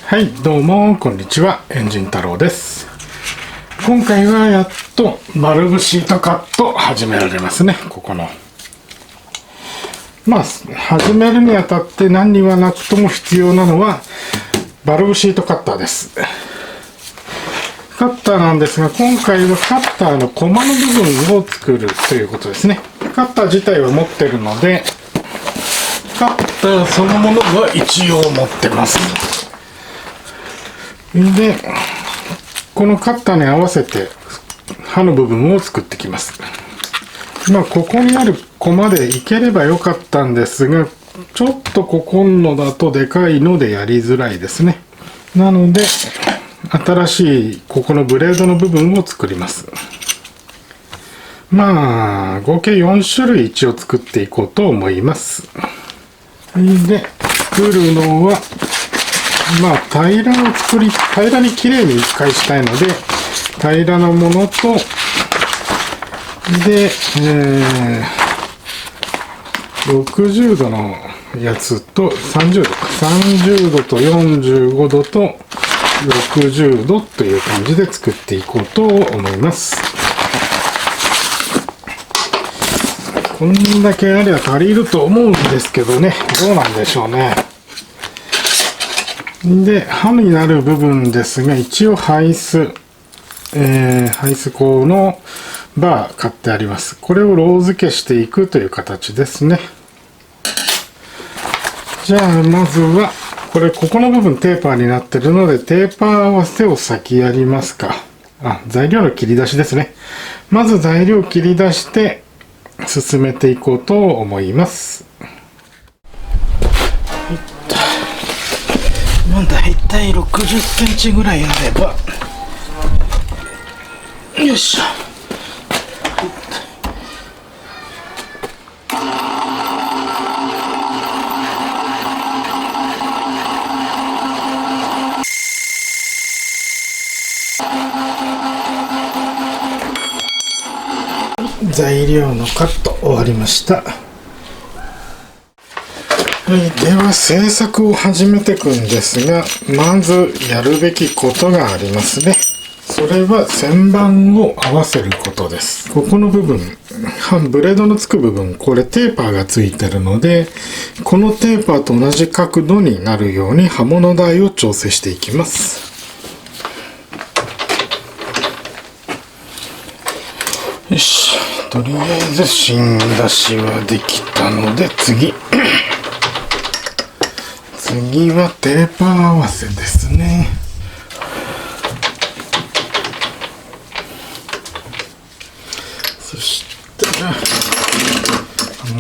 はい、どうもこんにちは、エンジン太郎です。今回はやっとバルブシートカット始められますね。ここの始めるにあたって何にはなくとも必要なのはバルブシートカッターです。カッターなんですが、今回はカッターのコマの部分を作るということですね。カッター自体は持ってるので、カッターそのものは一応持ってます。で、このカッターに合わせて刃の部分を作ってきます。ここにあるコマでいければよかったんですが、ちょっとここのだとでかいのでやりづらいですね。なので、新しいここのブレードの部分を作ります。合計4種類一応作っていこうと思います。で、作るのは、平らにきれいに一回したいので、平らなものと、で、60度のやつと30度と45度と60度という感じで作っていこうと思います。こんだけあれば足りると思うんですけどね、どうなんでしょうね。で、刃になる部分ですが、一応ハイス鋼のバー買ってあります。これをロー付けしていくという形ですね。じゃあ、まずは、ここの部分テーパーになってるので、テーパー合わせを先やりますか。材料の切り出しですね。まず材料を切り出して、進めていこうと思います。だいたい60センチぐらいあれば、よいしょ。材料のカット終わりました。では製作を始めていくんですが、まずやるべきことがありますね。それは旋盤を合わせることです。ここの部分、ブレードのつく部分、これテーパーがついてるので、このテーパーと同じ角度になるように刃物台を調整していきます。よし、とりあえず芯出しはできたので、次はテーパー合わせですね。そしたら刃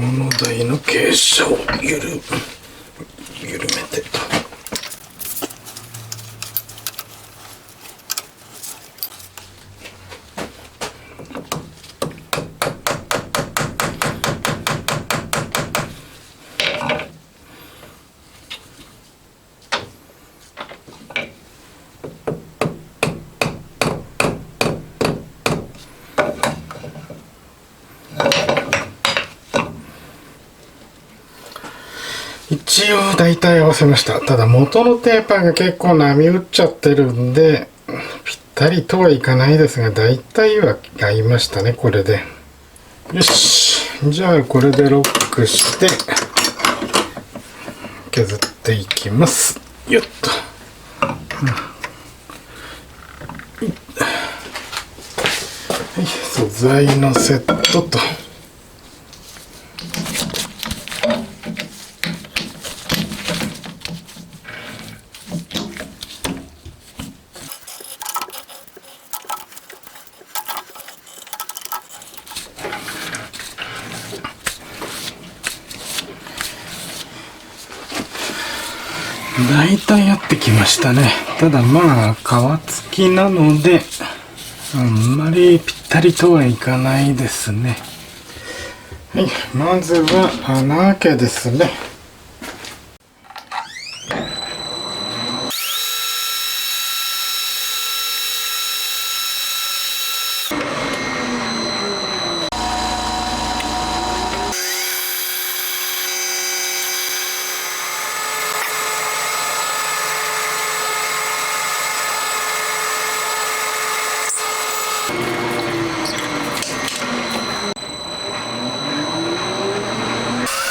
物台の傾斜を緩めて一応大体合わせました。ただ元のテーパーが結構波打っちゃってるんで、ぴったりとはいかないですが、大体は合いましたね、これで。よし。じゃあこれでロックして、削っていきます。よっと。はい、素材のセットと。大体やってきましたね。ただ皮付きなのであんまりぴったりとはいかないですね。はい、まずは穴開けですね。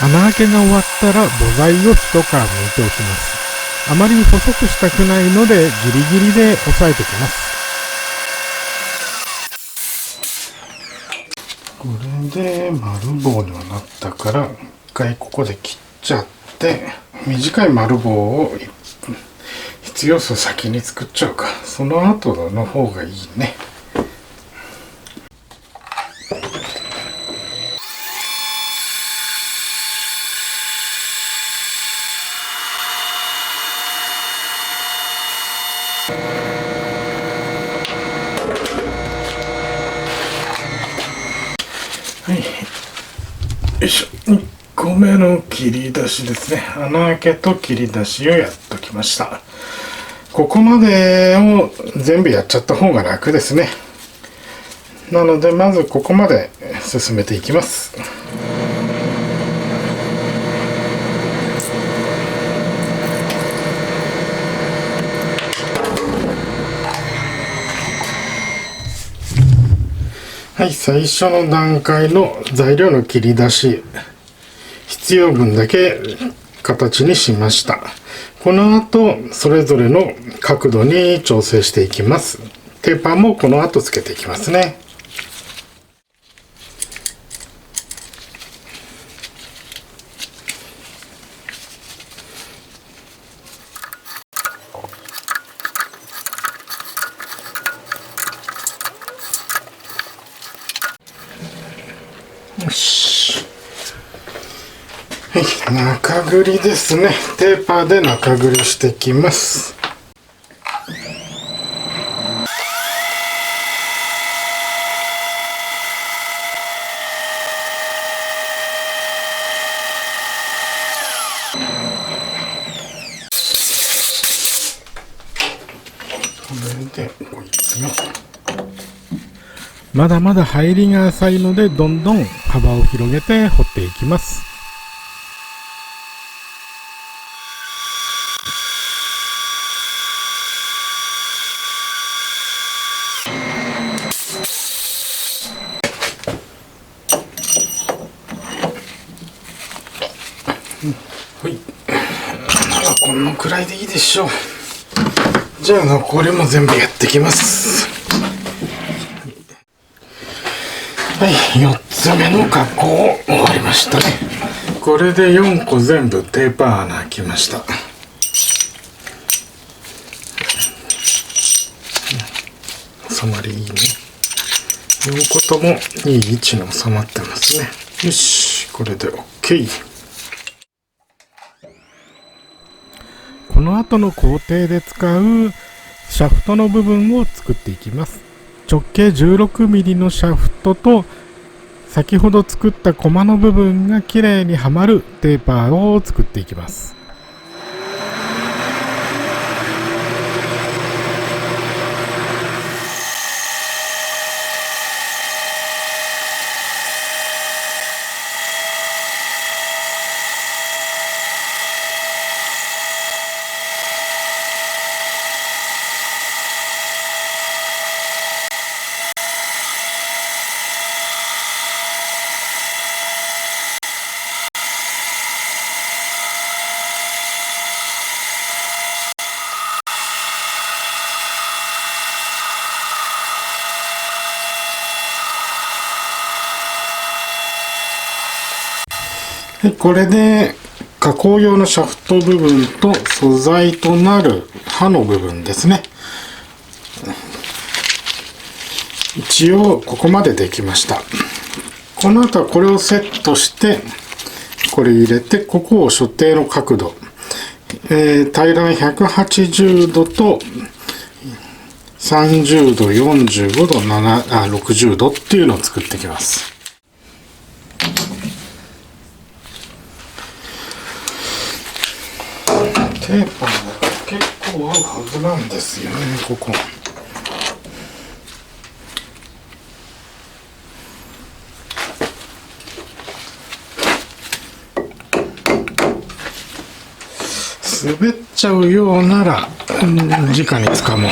穴開けが終わったら母材を一皮むいておきます。あまり細くしたくないのでギリギリで押さえておきます。これで丸棒にはなったから一回ここで切っちゃって、短い丸棒を必要数先に作っちゃうか。その後の方がいいね。はい、よいしょ。1個目の切り出しですね。穴開けと切り出しをやっときました。ここまでを全部やっちゃった方が楽ですね。なのでまずここまで進めていきます。はい、最初の段階の材料の切り出し、必要分だけ形にしました。この後それぞれの角度に調整していきます。テーパーもこの後つけていきますね。よし。はい、中繰りですね。テーパーで中繰りしていきます。これでこいつのまだまだ入りが浅いので、どんどん幅を広げて掘っていきます。はい、このくらいでいいでしょう。じゃあ残りも全部やってきます。はい、4つ目の加工終わりましたね。これで4個全部テーパー穴開きました。収まりいいね。4個ともいい位置に収まってますね。よし、これで OK。この後の工程で使うシャフトの部分を作っていきます。直径 16mm のシャフトと先ほど作ったコマの部分がきれいにはまるテーパーを作っていきます。これで加工用のシャフト部分と素材となる刃の部分ですね。一応ここまでできました。この後はこれをセットしてこれ入れて、ここを所定の角度、平らな180度と30度、45度、60度っていうのを作っていきます。テーパーが結構合うはずなんですよね、ここ。滑っちゃうようなら直に掴もう。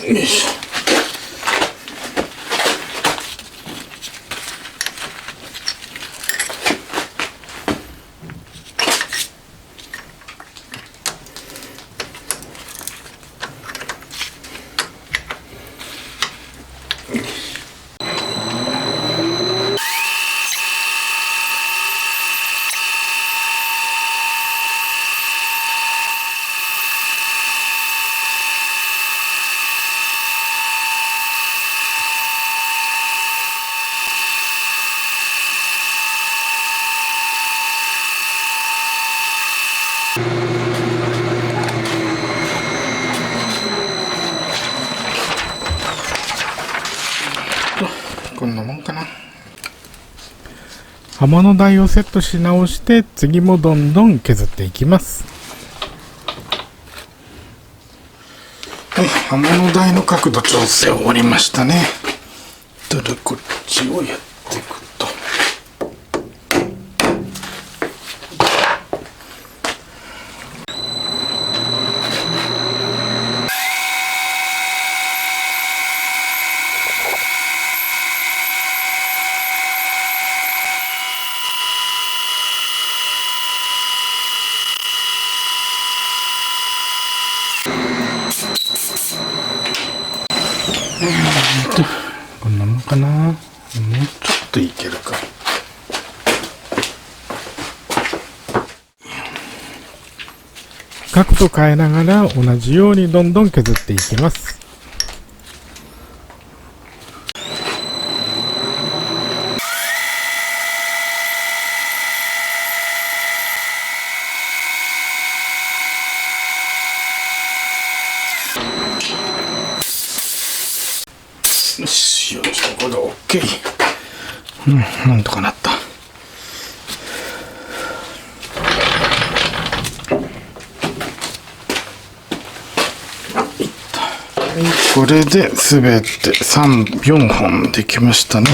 よいしょ。こんなもんかな。刃物台をセットし直して次もどんどん削っていきます。はい、刃物台の角度調整終わりましたね。ただこっちをやっていくと、こんなもんかな。もうちょっといけるか。角度変えながら同じようにどんどん削っていきます。よし、よし、これで OK。なんとかなった。これで全て4本できましたね。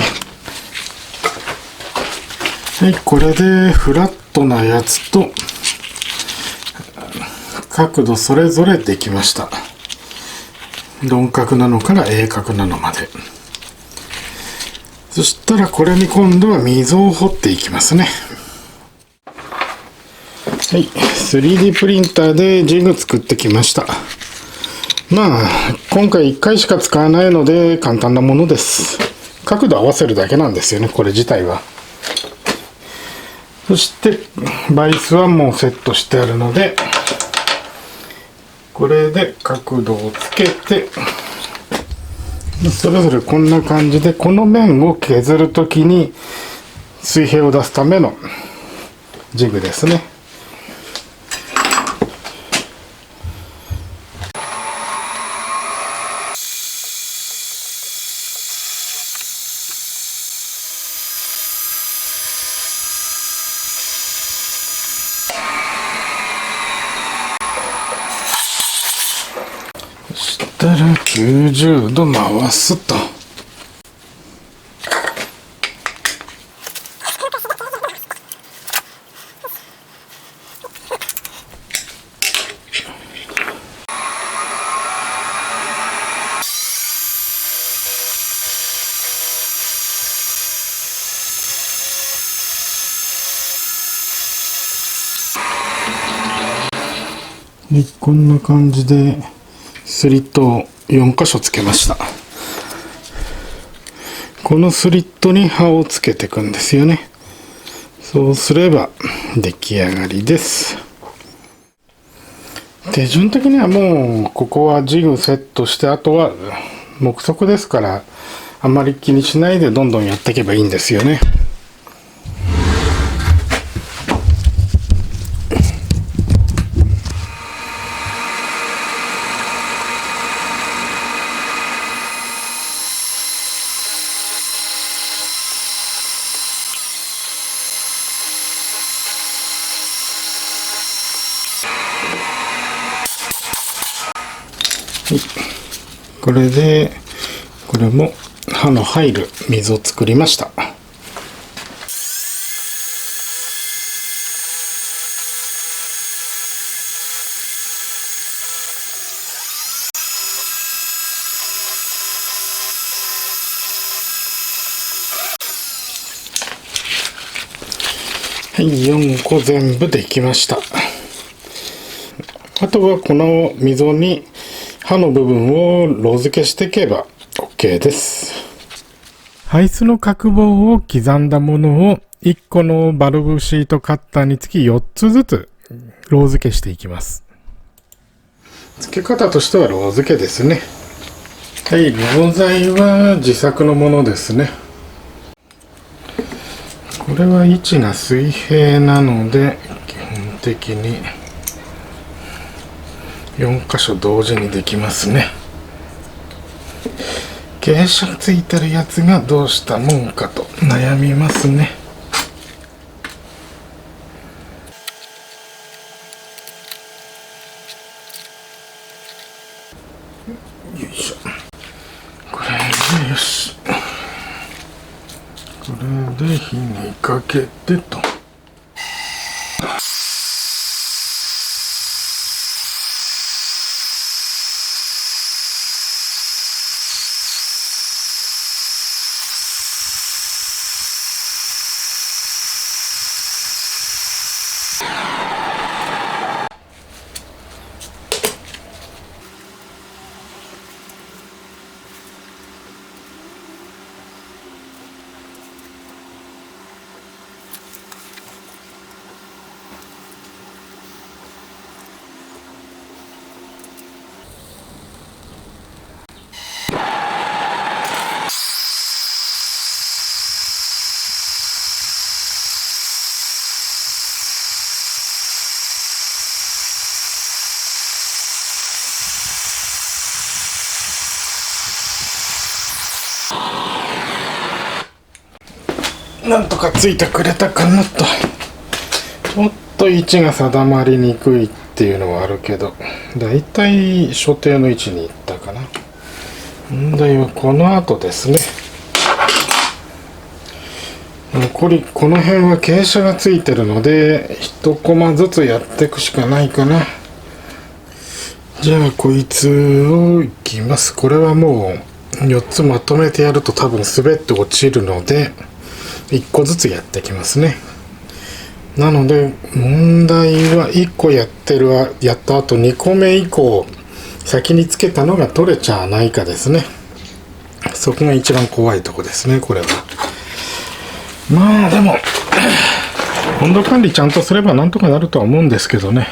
はい、これでフラットなやつと角度それぞれできました。鈍角なのから鋭角なのまで。そしたらこれに今度は溝を掘っていきますね。はい、3D プリンターでジグ作ってきました。まあ今回1回しか使わないので簡単なものです。角度合わせるだけなんですよね、これ自体は。そしてバイスはもうセットしてあるので、これで角度をつけて、それぞれこんな感じで、この面を削るときに水平を出すためのジグですね。そしたら90度回すと。でこんな感じでスリットを4箇所つけました。このスリットに刃をつけていくんですよね。そうすれば出来上がりです。手順的にはもうここはジグセットして、あとは目測ですからあまり気にしないでどんどんやっていけばいいんですよね。これでこれも刃の入る溝を作りました。はい、4個全部できました。あとはこの溝に刃の部分をロー付けしていけば OK です。配数の角棒を刻んだものを1個のバルブシートカッターにつき4つずつロー付けしていきます。付け方としてはロー付けですね。はい、ロー材は自作のものですね。これは位置が水平なので基本的に4箇所同時にできますね。傾斜ついてるやつがどうしたもんかと悩みますね。よいしょ。これでよし。これで火にかけてと。なんとかついてくれたかなと。ちょっと位置が定まりにくいっていうのはあるけど、だいたい所定の位置にいったかな。問題はこの後ですね。残りこの辺は傾斜がついてるので1コマずつやっていくしかないかな。じゃあこいつをいきます。これはもう4つまとめてやると多分滑って落ちるので1個ずつやってきますね。なので問題は1個やった後2個目以降先につけたのが取れちゃわないかですね。そこが一番怖いとこですね。これはまあでも温度管理ちゃんとすればなんとかなるとは思うんですけどね。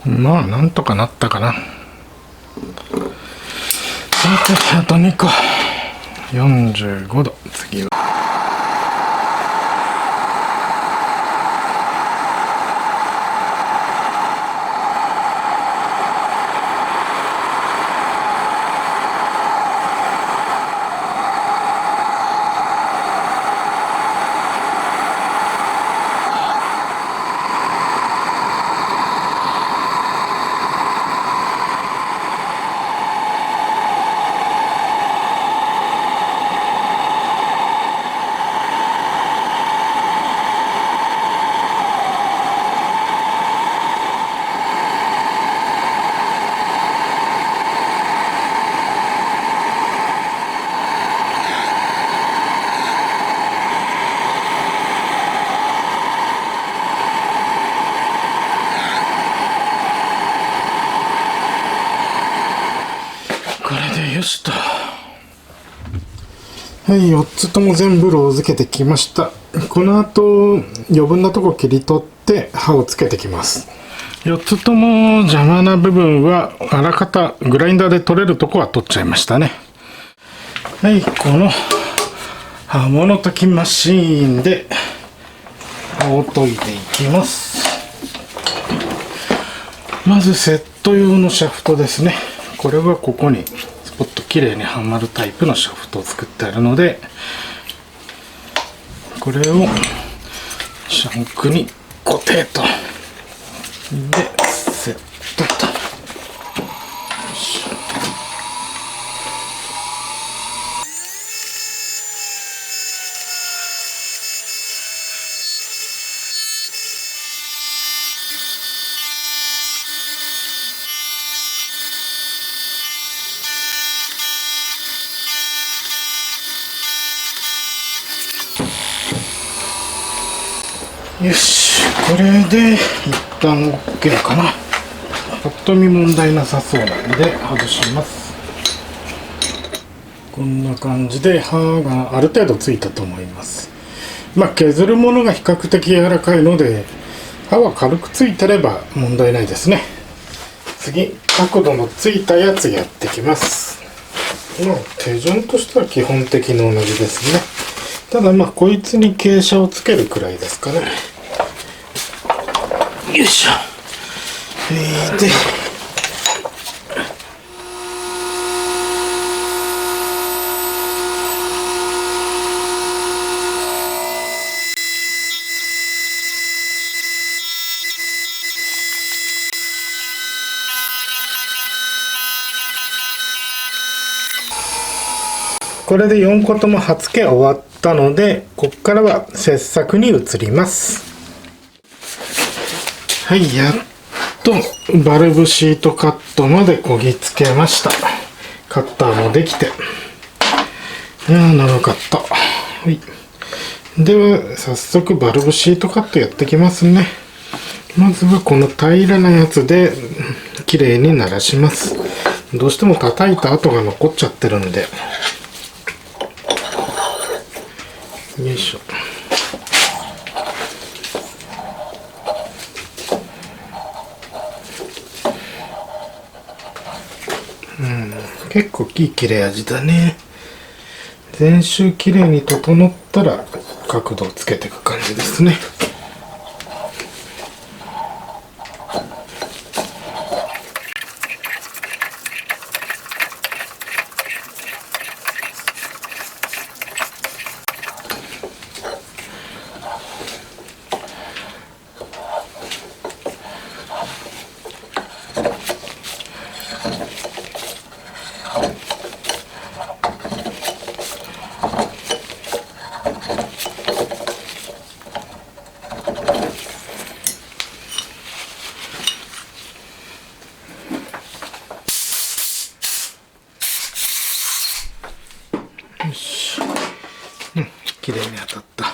まあなんとかなったかな。さてあと2個45度。次はこれでよしと。はい、4つとも全部ロー付けてきました。この後余分なとこ切り取って刃をつけてきます。4つとも邪魔な部分はあらかたグラインダーで取れるとこは取っちゃいましたね。はい、この刃物研ぎマシーンで刃を研いでいきます。まずセット用のシャフトですね。これはここにスポッと綺麗にはまるタイプのシャフトを作ってあるので、これをシャンクに固定と。でセットと。よし、これで一旦 OK かな。ぱっと見問題なさそうなので外します。こんな感じで刃がある程度ついたと思います。削るものが比較的柔らかいので刃は軽くついてれば問題ないですね。次、角度のついたやつやってきます。手順としては基本的に同じですね。ただこいつに傾斜をつけるくらいですかね。よいしょ。でこれで4個とも刃付け終わったので、ここからは切削に移ります。はい、やっとバルブシートカットまでこぎつけました。カッターもできて、長かった。はい、では早速バルブシートカットやってきますね。まずはこの平らなやつで綺麗にならします。どうしても叩いた跡が残っちゃってるんで。よいしょ。結構いい切れ味だね。全周きれいに整ったら角度をつけていく感じですね。よし、綺麗に当たった。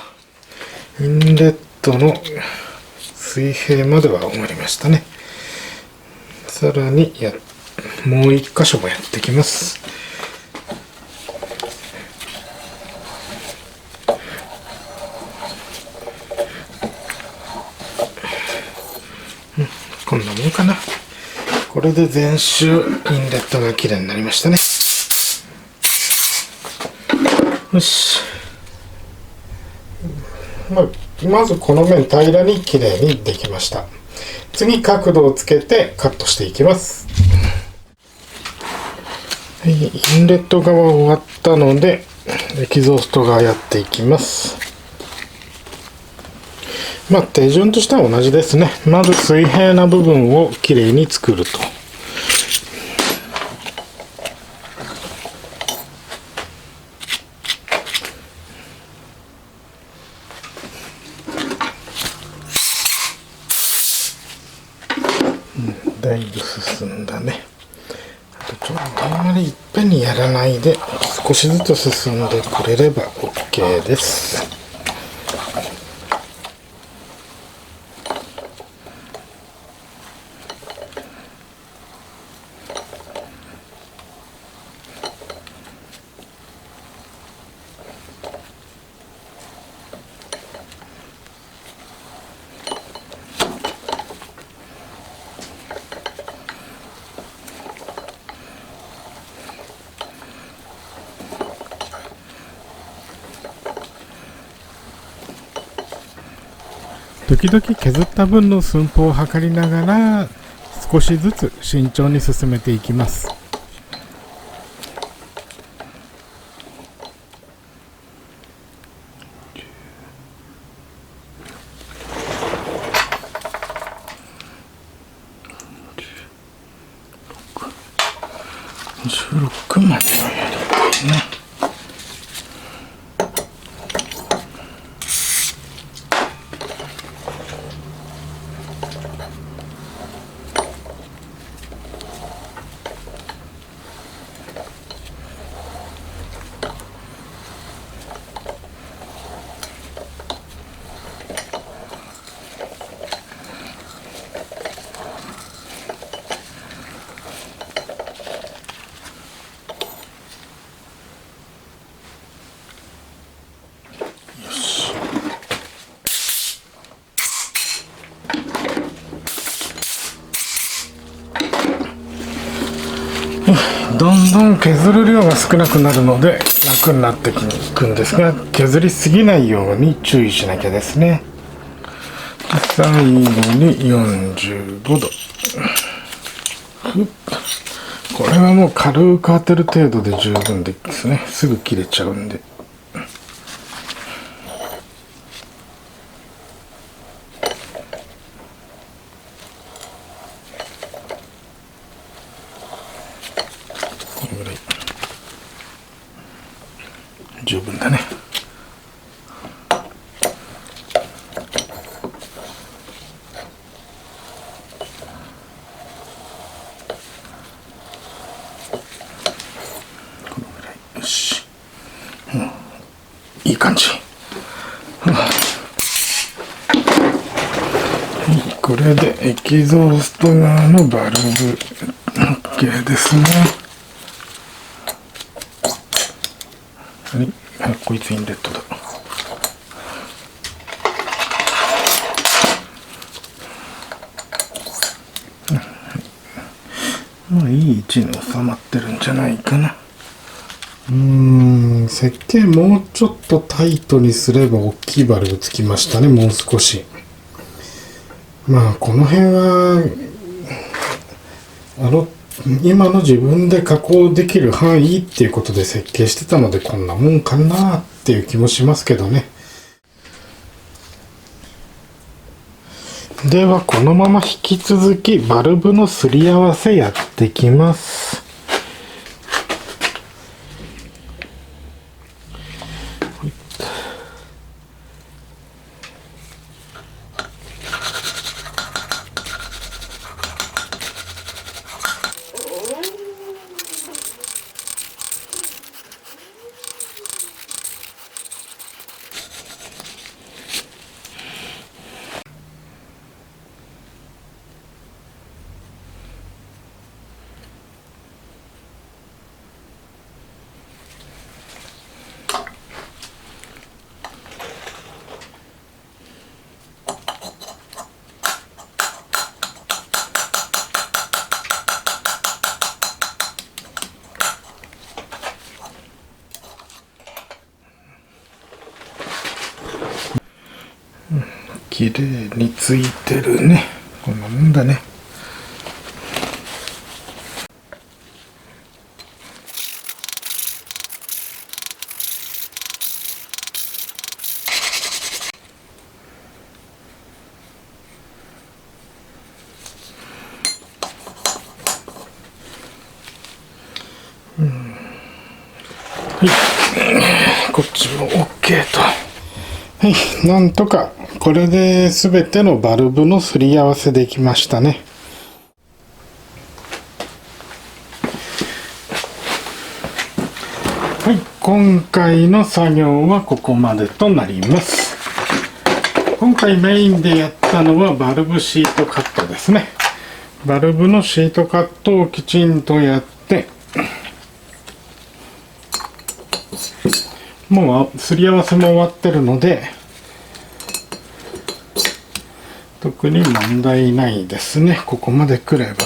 インレットの水平までは終わりましたね。さらにもう一箇所もやってきます。こんなもんかな。これで全周インレットが綺麗になりましたね。よし。まずこの面平らに綺麗にできました。次、角度をつけてカットしていきます。はい、インレット側終わったのでエキゾースト側やっていきます。手順としては同じですね。まず水平な部分をきれいに作ると。だいぶ進んだね。あとちょっとあんまりいっぺんにやらないで少しずつ進んでくれれば OK です。時々削った分の寸法を測りながら少しずつ慎重に進めていきます。16まではやりたいな。どんどん削る量が少なくなるので楽になっていくんですが、削りすぎないように注意しなきゃですね。最後に45度。これはもう軽く当てる程度で十分ですね。すぐ切れちゃうんで。このぐらい十分だね。このぐらい。よし、いい感じ。これでエキゾースト側のバルブ OK ですね。はい、こいつインレットだ。まあいい位置に収まってるんじゃないかな。設計もうちょっとタイトにすれば大きいバルブつきましたね。もう少し。まあこの辺は今の自分で加工できる範囲っていうことで設計してたので、こんなもんかなっていう気もしますけどね。ではこのまま引き続きバルブのすり合わせやってきます。綺麗についてるね。こんなもんだね。はい、こっちも OK と。はい、なんとかこれで全てのバルブのすり合わせできましたね。はい、今回の作業はここまでとなります。今回メインでやったのはバルブシートカットですね。バルブのシートカットをきちんとやって、もうすり合わせも終わってるので特に問題ないですね。ここまで来れば。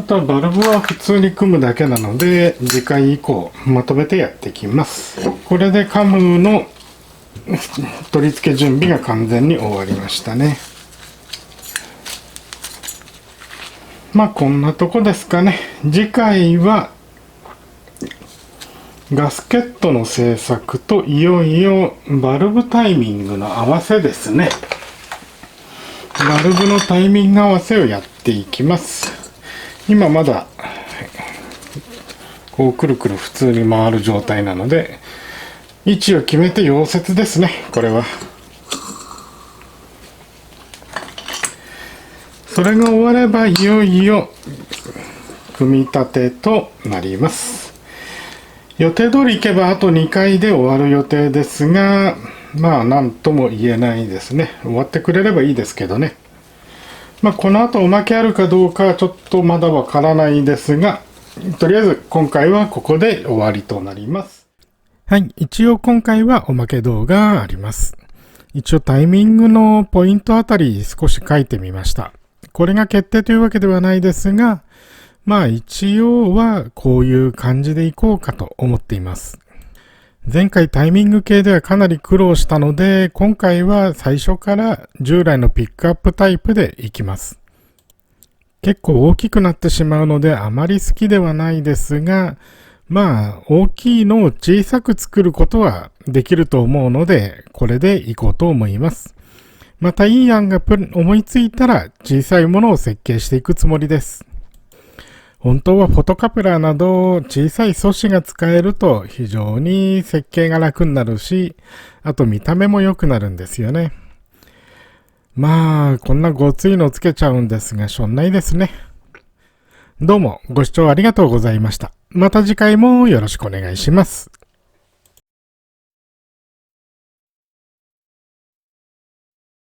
あとはバルブは普通に組むだけなので次回以降まとめてやっていきます。これでカムの取り付け準備が完全に終わりましたね。まあこんなとこですかね。次回はガスケットの製作といよいよバルブタイミングの合わせですね。バルブのタイミング合わせをやっていきます。今まだこうくるくる普通に回る状態なので、位置を決めて溶接ですね、これは。それが終わればいよいよ組み立てとなります。予定通り行けばあと2回で終わる予定ですが、まあ何とも言えないですね。終わってくれればいいですけどね。まあこの後おまけあるかどうかはちょっとまだわからないですが、とりあえず今回はここで終わりとなります。はい、一応今回はおまけ動画あります。一応タイミングのポイントあたり少し書いてみました。これが決定というわけではないですが、まあ一応はこういう感じでいこうかと思っています。前回タイミング系ではかなり苦労したので、今回は最初から従来のピックアップタイプでいきます。結構大きくなってしまうのであまり好きではないですが、まあ大きいのを小さく作ることはできると思うので、これでいこうと思います。またいい案が思いついたら小さいものを設計していくつもりです。本当はフォトカプラーなど小さい素子が使えると非常に設計が楽になるし、あと見た目も良くなるんですよね。まあ、こんなごついのつけちゃうんですが、しょんないですね。どうもご視聴ありがとうございました。また次回もよろしくお願いします。